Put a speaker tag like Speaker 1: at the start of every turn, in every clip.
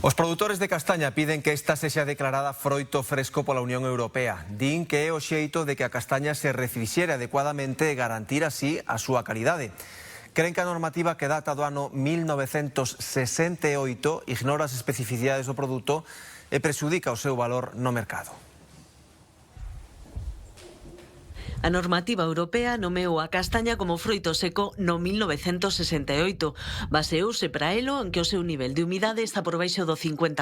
Speaker 1: Os produtores de castaña piden que esta sexa declarada froito fresco pola Unión Europea. Din que é o xeito de que a castaña se refrixere adecuadamente e garantir así a súa calidade. Creen que a normativa que data do ano 1968 ignora as especificidades do produto e prexudica o seu valor no mercado.
Speaker 2: A normativa europea nomeou a castaña como froito seco no 1968. Baseouse para elo en que o seu nivel de humidade está por baixo do 50%.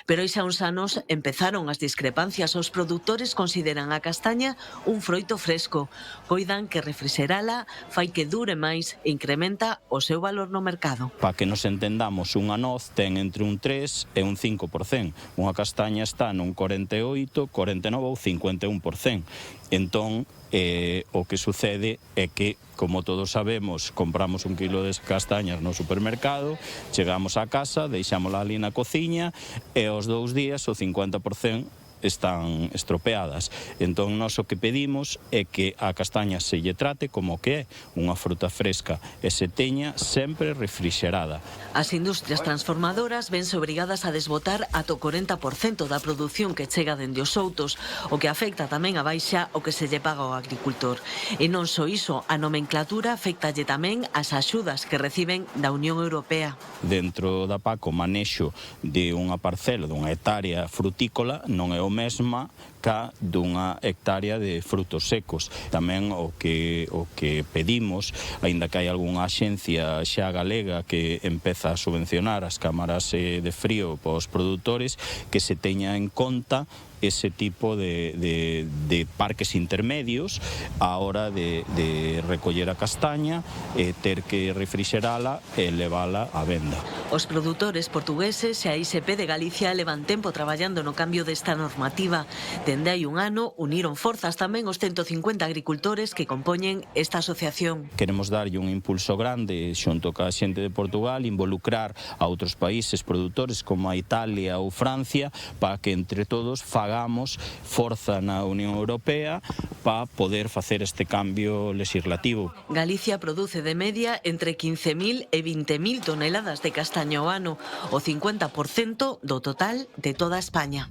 Speaker 2: Pero hai xa uns anos empezaron as discrepancias. Os produtores consideran a castaña un froito fresco. Coidan que refrixerala fai que dure máis e incrementa o seu valor no mercado.
Speaker 3: Para que nos entendamos, unha noz ten entre un 3 e un 5%. Unha castaña está nun 48, 49 ou 51%. Entón, o que sucede é que, como todos sabemos, compramos un kilo de castañas no supermercado, chegamos á casa, deixámola ali na cociña e aos 2 días o 50% están estropeadas. Entón, nós o que pedimos é que a castaña se lle trate como que é unha fruta fresca e se teña sempre refrixerada.
Speaker 2: As industrias transformadoras vense obrigadas a desbotar ata o 40% da produción que chega dende os outos, o que afecta tamén a baixa o que se lle paga ao agricultor. E non só iso, a nomenclatura afectalle tamén as axudas que reciben da Unión Europea.
Speaker 3: Dentro da PAC, o manexo de unha parcela, dunha hectárea frutícola, non é o mesma ca dunha hectárea de frutos secos. Tamén o que pedimos, aínda que hai algunha axencia xa galega que empeza a subvencionar as cámaras de frío para os produtores, que se teña en conta ese tipo de parques intermedios á hora de recoller a castaña, ter que refrixerala e levala á venda.
Speaker 2: Os produtores portugueses e a ISP de Galicia levan tempo traballando no cambio desta normativa. Dende hai un ano uniron forzas tamén os 150 agricultores que compoñen esta asociación.
Speaker 3: Queremos darlle un impulso grande xunto ca xente de Portugal, involucrar a outros países produtores como a Italia ou Francia para que entre todos fagamos forza na Unión Europea para poder facer este cambio legislativo.
Speaker 2: Galicia produce de media entre 15.000 e 20.000 toneladas de castaña ao ano, o 50% do total de toda España.